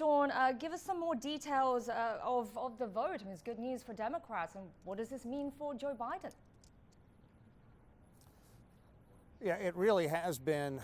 Sean, give us some more details of the vote. I mean, it's good news for Democrats. And what does this mean for Joe Biden? Yeah, it really has been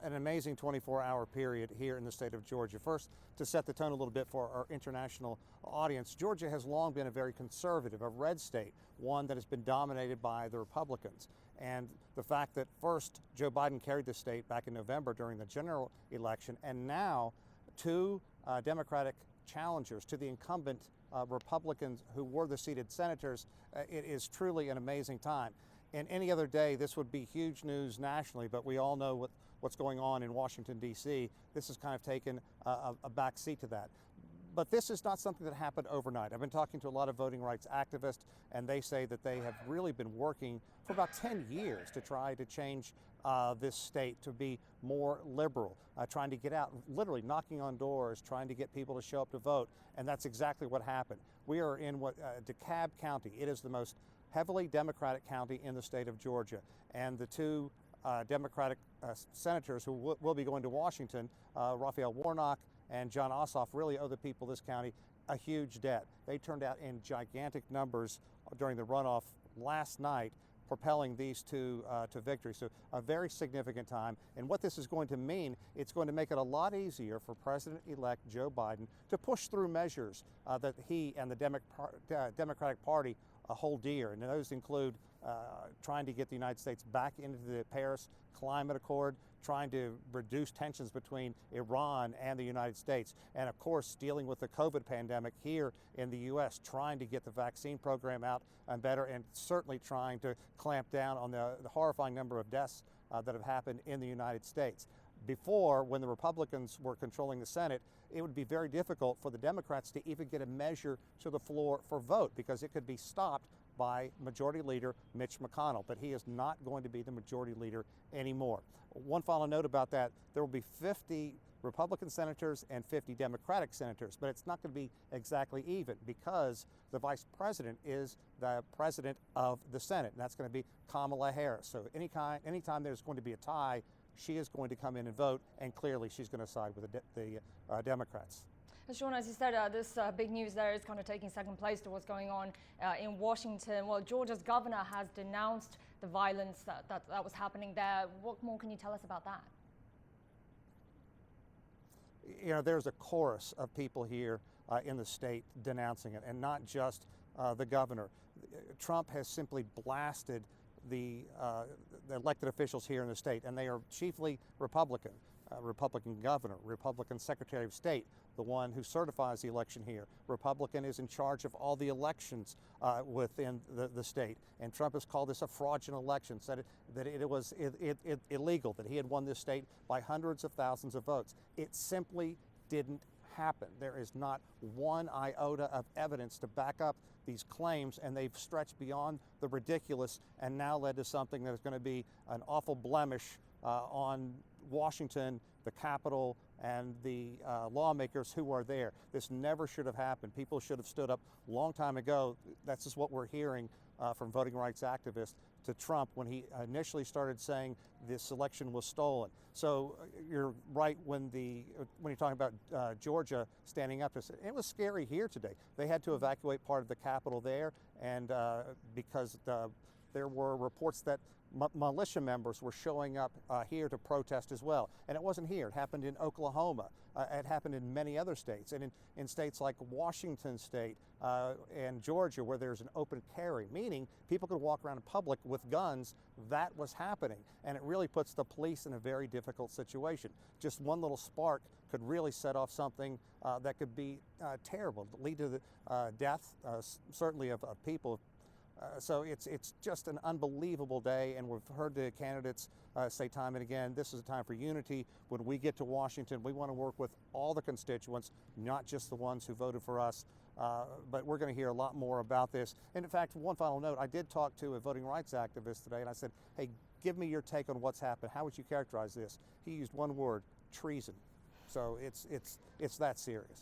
an amazing 24-hour period here in the state of Georgia. First, to set the tone a little bit for our international audience, Georgia has long been a very conservative, a red state, one that has been dominated by the Republicans. And the fact that first Joe Biden carried the state back in November during the general election, and now two Democratic challengers to the incumbent Republicans who were the seated senators, it is truly an amazing time. And any other day, this would be huge news nationally, but we all know what's going on in Washington, D.C. This has kind of taken a back seat to that. But this is not something that happened overnight. I've been talking to a lot of voting rights activists, and they say that they have really been working for about 10 years to try to change this state to be more liberal, trying to get out, literally knocking on doors, trying to get people to show up to vote. And that's exactly what happened. We are in DeKalb County. It is the most heavily Democratic county in the state of Georgia. And the two Democratic senators who will be going to Washington, Raphael Warnock and John Ossoff, really owe the people of this county a huge debt. They turned out in gigantic numbers during the runoff last night, propelling these two to victory. So a very significant time. And what this is going to mean, it's going to make it a lot easier for President-elect Joe Biden to push through measures that he and the Democratic Party hold dear. And those include trying to get the United States back into the Paris Climate Accord, trying to reduce tensions between Iran and the United States, and of course dealing with the COVID pandemic here in the U.S., trying to get the vaccine program out and better, and certainly trying to clamp down on the horrifying number of deaths that have happened in the United States. Before, when the Republicans were controlling the Senate, it would be very difficult for the Democrats to even get a measure to the floor for vote because it could be stopped by Majority Leader Mitch McConnell, but he is not going to be the Majority Leader anymore. One final note about that, there will be 50 Republican senators and 50 Democratic senators, but it's not going to be exactly even because the Vice President is the President of the Senate, and that's going to be Kamala Harris. So anytime there's going to be a tie, she is going to come in and vote, and clearly she's going to side with the Democrats. Sean, as you said, this big news there is kind of taking second place to what's going on in Washington. Well, Georgia's governor has denounced the violence that was happening there. What more can you tell us about that? You know, there's a chorus of people here in the state denouncing it, and not just the governor. Trump has simply blasted the elected officials here in the state, and they are chiefly Republican. Republican governor, Republican Secretary of State, the one who certifies the election here. Republican is in charge of all the elections within the state. And Trump has called this a fraudulent election, said that it was illegal, that he had won this state by hundreds of thousands of votes. It simply didn't happen. There is not one iota of evidence to back up these claims, and they've stretched beyond the ridiculous and now led to something that is going to be an awful blemish on Washington, the Capitol, and the lawmakers who are there. This never should have happened. People should have stood up a long time ago. That's just what we're hearing from voting rights activists to Trump when he initially started saying this election was stolen. So you're right when you're talking about Georgia standing up. It was scary here today. They had to evacuate part of the Capitol there, and because there were reports that militia members were showing up here to protest as well. And it wasn't here. It happened in Oklahoma. It happened in many other states. And in states like Washington State and Georgia, where there's an open carry, meaning people could walk around in public with guns, that was happening. And it really puts the police in a very difficult situation. Just one little spark could really set off something that could be terrible, lead to the death, certainly of people. So it's just an unbelievable day, and we've heard the candidates say time and again, this is a time for unity. When we get to Washington, we want to work with all the constituents, not just the ones who voted for us. But we're going to hear a lot more about this. And in fact, one final note, I did talk to a voting rights activist today, and I said, hey, give me your take on what's happened. How would you characterize this? He used one word: treason. So it's that serious.